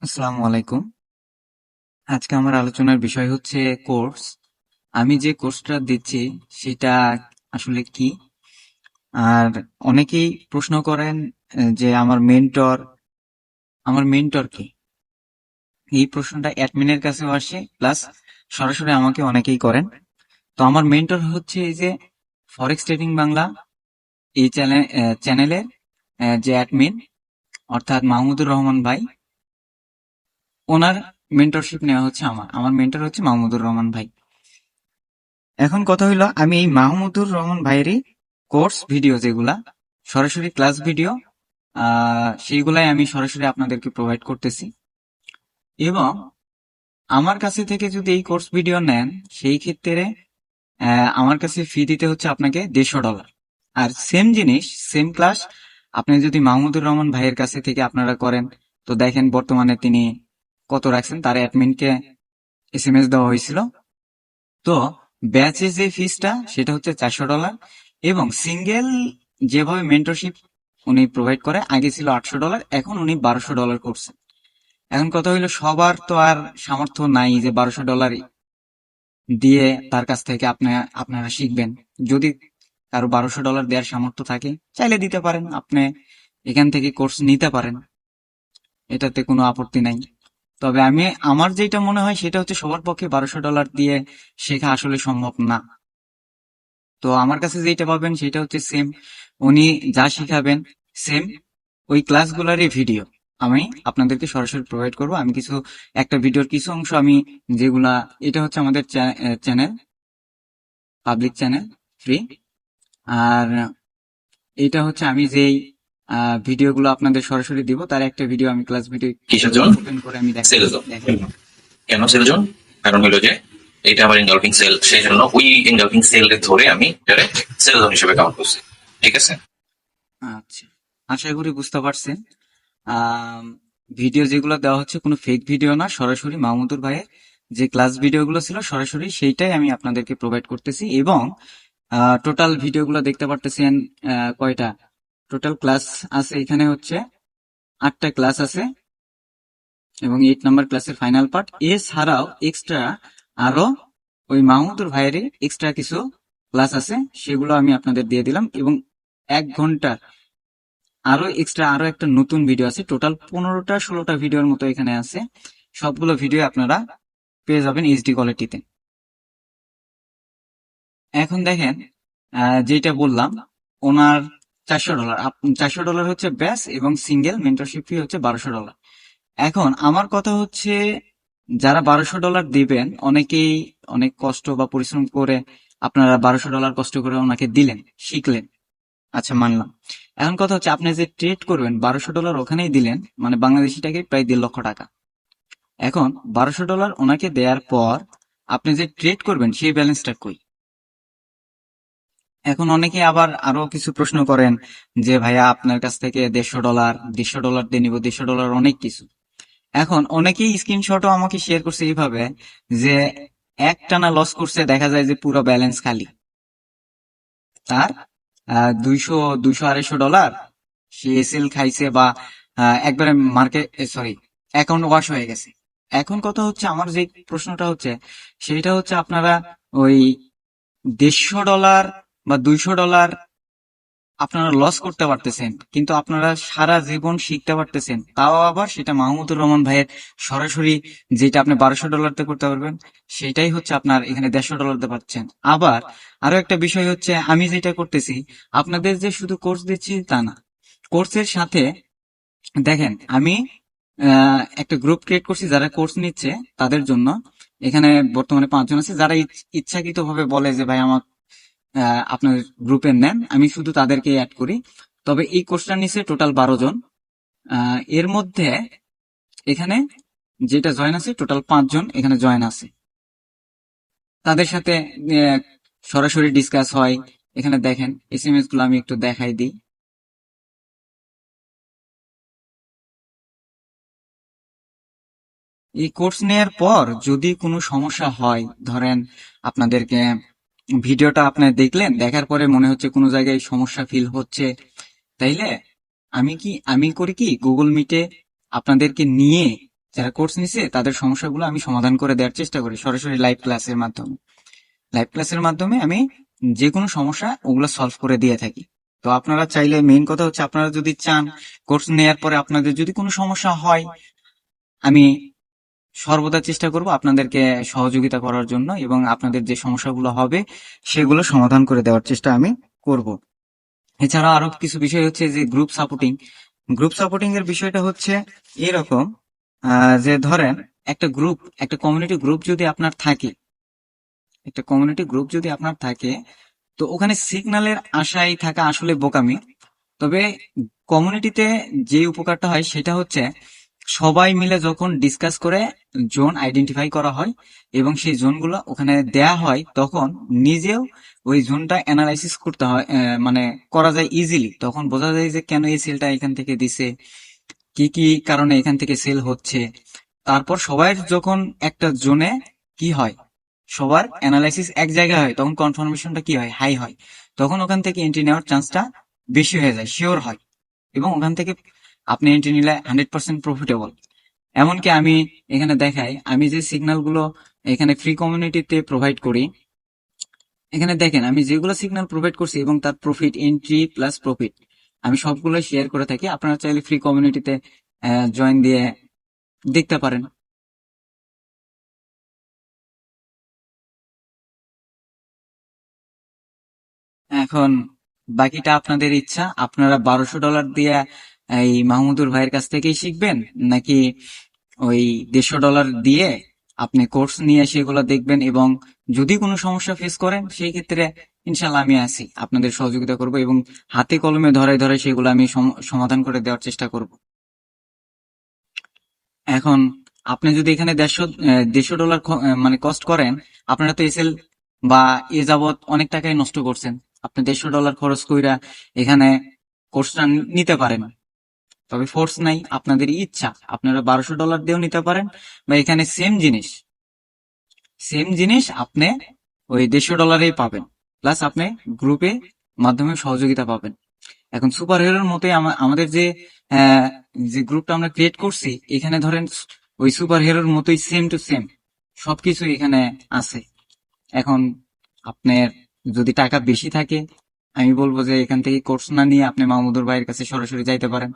আসসালামু আলাইকুম। আজকে আমার আলোচনার বিষয় হচ্ছে কোর্স। আমি যে কোর্সটা দিচ্ছি সেটা আসলে কি? আর অনেকেই প্রশ্ন করেন যে আমার মেন্টর কি? এই প্রশ্নটা অ্যাডমিনের কাছেও আসে, প্লাস সরাসরি আমাকে অনেকেই করেন। তো আমার মেন্টর হচ্ছে এই যে ফরেক্স ট্রেডিং বাংলা, এই চ্যানেলের যে অ্যাডমিন, অর্থাৎ মাহমুদুর রহমান ভাই। ওনার মেন্টরশিপ নেওয়া হচ্ছে আমার মেন্টর হচ্ছে মাহমুদুর রহমান ভাই। এখন কথা হইলো, আমি এই মাহমুদুর রহমান ভাইয়েরই কোর্স ভিডিও যেগুলা সরাসরি ক্লাস ভিডিও, সেইগুলাই আমি সরাসরি আপনাদেরকে প্রোভাইড করতেছি। এবং আমার কাছে থেকে যদি এই কোর্স ভিডিও নেন, সেই ক্ষেত্রে আমার কাছে ফি দিতে হচ্ছে আপনাকে $150। আর সেম জিনিস, সেম ক্লাস আপনি যদি মাহমুদুর রহমান ভাইয়ের কাছে থেকে আপনারা করেন, তো দেখেন বর্তমানে তিনি কত রাখছেন, তার অ্যাডমিনকে SMS দেওয়া হয়েছিল। তো ব্যাচের যে ফিসটা সেটা হচ্ছে $400। এবং সিঙ্গেল যেভাবে মেন্টরশিপ উনি প্রোভাইড করে, আগে ছিল $800, এখন উনি $1200 করছে। এখন কথা হইলো, সবার তো আর সামর্থ্য নাই যে $1200 দিয়ে তার কাছ থেকে আপনারা শিখবেন। যদি কারো $1200 দেওয়ার সামর্থ্য থাকে, চাইলে দিতে পারেন, আপনি এখান থেকে কোর্স নিতে পারেন, এটাতে কোনো আপত্তি নাই। তবে আমার যেটা মনে হয় সেটা হচ্ছে, সবার পক্ষে $1200 দিয়ে শেখা আসলে সম্ভব না। তো আমার কাছে যেটা পাবেন সেটা হচ্ছে সেম, উনি যা শিখাবেন সেম ওই ক্লাসগুলোরই ভিডিও আমি আপনাদেরকে সরাসরি প্রোভাইড করব। আমি একটা ভিডিওর কিছু অংশ আমি যেগুলা, এটা হচ্ছে আমাদের চ্যানেল, পাবলিক চ্যানেল, ফ্রি। আর এটা হচ্ছে আমি যেই ভিডিওগুলো আপনাদের সরাসরি দিব, তার একটা ভিডিও আমি ক্লাস ভিডিও কিসের জন? ওপেন করে আমি সেল দেখাচ্ছি, জন। দেখেন। কেন সেল জন? কারণ হলো যে এটা আমার ইনগলফিং সেল, সেই জন্য ওই ইনগলফিং সেল ধরে আমি এটারে সেল জন হিসেবে কাউন্ট করছি। ঠিক আছে? আচ্ছা, আশা করি বুঝতে পারছেন। আম, ভিডিও যেগুলো দেওয়া হচ্ছে কোনো ফেক ভিডিও না, সরাসরি মাহমুদুর ভাইয়ের যে ক্লাস ভিডিওগুলো ছিল সরাসরি সেইটাই আমি আপনাদেরকে প্রোভাইড করতেছি। এবং টোটাল ভিডিওগুলো দেখতে পারতেছেন। কয়টা টোটাল ক্লাস আছে এখানে হচ্ছে? 8টা ক্লাস আছে, এবং 8 নাম্বার ক্লাসের ফাইনাল পার্ট এছাড়াও এক্সট্রা আরো ওই মাহমুদুর ভাইয়েরই এক্সট্রা কিছু ক্লাস আছে, সেগুলো আমি আপনাদের দিয়ে দিলাম। এবং 1 ঘন্টা আরো এক্সট্রা আরো একটা নতুন ভিডিও আছে, টোটাল 15টা 16টা ভিডিওর মতো এখানে আছে। সবগুলো ভিডিও আপনারা পেয়ে যাবেন এইচডি কোয়ালিটিতে। এখন দেখেন, যেটা বললাম, ওনার $400, $400 হচ্ছে ব্যাস, এবং সিঙ্গেল মেন্টরশিপ ফি হচ্ছে $1200। এখন আমার কথা হচ্ছে, যারা $1200 দিবেন, অনেকেই অনেক কষ্ট বা পরিশ্রম করে আপনারা $1200 কষ্ট করে ওনাকে দিলেন, শিখলেন, আচ্ছা মানলাম। এখন কথা হচ্ছে, আপনি যে ট্রেড করবেন $1200 ওখানেই দিলেন, মানে বাংলাদেশি টাকায় প্রায় 1.5 লক্ষ টাকা। এখন $1200 ওনাকে দেওয়ার পর আপনি যে ট্রেড করবেন সেই ব্যালেন্সটা কই? এখন অনেকে আবার আরো কিছু প্রশ্ন করেন যে, ভাইয়া আপনার কাছ থেকে $150 দিয়ে নিবো, $150 অনেক কিছু। এখন অনেকেই স্ক্রিনশটও আমাকে শেয়ার করছে এইভাবে, যে একটানা লস করছে, দেখা যায় যে পুরো ব্যালেন্স খালি, তার 200 200 250 ডলার সে এসএল খাইছে, বা একবারে মার্কেট, সরি, অ্যাকাউন্ট ওয়াশ হয়ে গেছে। এখন কথা হচ্ছে, আমার যে প্রশ্নটা হচ্ছে সেটা হচ্ছে, আপনারা ওই $150 বা $200 আপনারা লস করতে পারতেছেন, কিন্তু আপনারা সারা জীবন শিখতে পারতেছেন, তাও আবার সেটা মাহমুদুর রহমান ভাইয়ের সরাসরি, যেটা আপনি $1200 করতে পারবেন, সেটাই হচ্ছে আপনার এখানে $150 পাচ্ছেন। আবার আরো একটা বিষয় হচ্ছে, আমি যেটা করতেছি, আপনাদের যে শুধু কোর্স দিচ্ছি তা না, কোর্সের সাথে দেখেন আমি একটা গ্রুপ ক্রিয়েট করছি যারা কোর্স নিচ্ছে তাদের জন্য। এখানে বর্তমানে 5 জন আছে, যারা ইচ্ছাকৃত ভাবে বলে যে ভাই আমার আপনার গ্রুপে নেন, আমি শুধু তাদেরকে অ্যাড করি। তবে এই কোর্সটা নিচ্ছে টোটাল 12 জন। এর মধ্যে এখানে যেটা জয়েন আছে, টোটাল 5 জন এখানে জয়েন আছে। তাদের সাথে আহ, সরাসরি ডিসকাস হয়। এখানে দেখেন SMS গুলো আমি একটু দেখাই দিই। এই কোর্স নেয়ার পর যদি কোনো সমস্যা হয়, ধরেন আপনাদেরকে ভিডিওটা আপনি দেখলেন, দেখার পরে মনে হচ্ছে কোনো জায়গায় সমস্যা ফিল হচ্ছে, তাইলে আমি করি কি, গুগল মিটে আপনাদেরকে নিয়ে যারা কোর্স নিছে তাদের সমস্যাগুলো আমি সমাধান করে দেওয়ার চেষ্টা করি সরাসরি লাইভ ক্লাসের মাধ্যমে। লাইভ ক্লাসের মাধ্যমে আমি যে কোনো সমস্যা ওগুলো সলভ করে দিয়ে থাকি। তো আপনারা চাইলে, মেইন কথা হচ্ছে আপনারা যদি চান কোর্স নেওয়ার পরে আপনাদের যদি কোনো সমস্যা হয়, আমি সর্বদা চেষ্টা করব আপনাদেরকে সহযোগিতা করার জন্য, এবং আপনাদের যে সমস্যাগুলো হবে সেগুলো সমাধান করে দেওয়ার চেষ্টা আমি করব। এছাড়া আরো কিছু বিষয় হচ্ছে যে গ্রুপ সাপোর্টিং। গ্রুপ সাপোর্টিং এর বিষয়টা হচ্ছে এরকম, যে ধরেন একটা কমিউনিটি গ্রুপ যদি আপনার থাকে, তো ওখানে সিগন্যালের আশায় থাকা আসলে বোকামি। তবে কমিউনিটিতে যে উপকারটা হয় সেটা হচ্ছে সবাই মিলে যখন ডিসকাস করে জোন আইডেন্টিফাই করা হয় এবং সেই জোনগুলো ওখানে দেয়া হয়, তখন নিজেও ওই জোনটা অ্যানালাইসিস করতে হয়, মানে করা যায় ইজিলি। তখন বোঝা যায় যে কেন এই সেলটা এখান থেকে দিছে, কি কি কারণে এখান থেকে সেল হচ্ছে। তারপর সবাই যখন একটা জোনে কি হয়, সবার অ্যানালাইসিস এক জায়গায় হয়, তখন কনফার্মেশনটা কি হয়, হাই হয়। তখন ওখান থেকে এন্ট্রি নেওয়ার চান্সটা বেশি হয়ে যায়, শিওর হয়, এবং ওখান থেকে আপনি এন্ট্রি নিলে 100% প্রফিটেবল। এমনকি আমি এখানে দেখাই, আমি যে সিগন্যাল গুলো এখানে ফ্রি কমিউনিটিতে প্রোভাইড করি, এখানে দেখেন আমি যেগুলো সিগন্যাল প্রোভাইড করছি এবং তার প্রফিট, এন্ট্রি প্লাস প্রফিট, আমি সবগুলো শেয়ার করে থাকি। আপনারা চাইলে ফ্রি কমিউনিটিতে জয়েন দিয়ে দেখতে পারেন। এখন বাকিটা আপনাদের ইচ্ছা, আপনারা $1200 দিয়ে এই মাহমুদুর ভাইয়ের কাছ থেকেই শিখবেন, নাকি ওই $150 দিয়ে আপনি কোর্স নিয়ে সেগুলো দেখবেন, এবং যদি কোনো সমস্যা ফেস করেন সেই ক্ষেত্রে ইনশাল্লাহ আমি আছি, আপনাদের সহযোগিতা করব এবং হাতে কলমে ধরে ধরে সেগুলো আমি সমাধান করে দেওয়ার চেষ্টা করব। এখন আপনি যদি এখানে $150 মানে কস্ট করেন, আপনারা তো এসএল বা এ যাবৎ অনেক টাকাই নষ্ট করছেন। আপনি $150 খরচ কইরা এখানে কোর্সটা নিতে পারেন, তবে ফোর্স নাই, আপনাদের ইচ্ছা। আপনারা $1200 দিয়েও নিতে পারেন, বা এখানে সেম জিনিস আপনি ওই $150 পাবেন, প্লাস আপনি গ্রুপে মাধ্যমে সহযোগিতা পাবেন। এখন সুপার হিরোর মতোই আমাদের আহ, যে গ্রুপটা আমরা ক্রিয়েট করছি, এখানে ধরেন ওই সুপার হিরোর মতোই সেম টু সেম সবকিছু এখানে আছে। এখন আপনার যদি টাকা বেশি থাকে, আমি বলবো যে এখান থেকে কোর্স না নিয়ে আপনি মাহমুদুর ভাইয়ের কাছে সরাসরি যাইতে পারেন,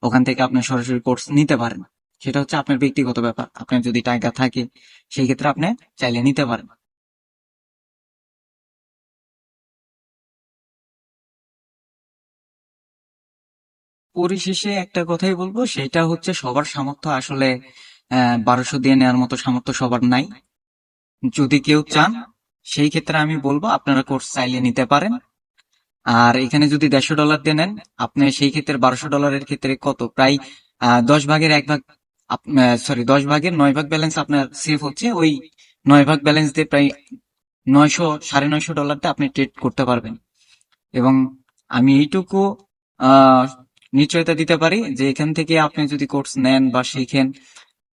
ওখান থেকে আপনি সরাসরি কোর্স নিতে পারেন। সেটা হচ্ছে আপনার ব্যক্তিগত ব্যাপার, আপনার যদি টাকা থাকে সেই ক্ষেত্রে আপনি চাইলে নিতে পারেন। পরিশেষে একটা কথাই বলবো, সেটা হচ্ছে সবার সামর্থ্য আসলে 1200 দিয়ে নেওয়ার মতো সামর্থ্য সবার নাই। যদি কেউ চান সেই ক্ষেত্রে আমি বলবো আপনারা কোর্স চাইলে নিতে পারেন। আর এখানে যদি $150 দিয়ে নেন, আপনি সেই ক্ষেত্রে $1200 ক্ষেত্রে কত, প্রায় 10 ভাগের 1 ভাগ, সরি 10 ভাগের 9 ভাগ ব্যালেন্স আপনার সেভ হচ্ছে। ওই 9 ভাগ ব্যালেন্স দিয়ে প্রায় 900, $950 আপনি ট্রেড করতে পারবেন। এবং আমি এইটুকু আহ নিশ্চয়তা দিতে পারি যে এখান থেকে আপনি যদি কোর্স নেন বা শিখেন,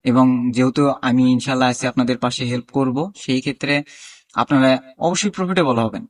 এবং যেহেতু আমি ইনশাল্লাহ আছি আপনাদের পাশে হেল্প করব, সেই ক্ষেত্রে আপনারা অবশ্যই প্রফিটেবল হবেন।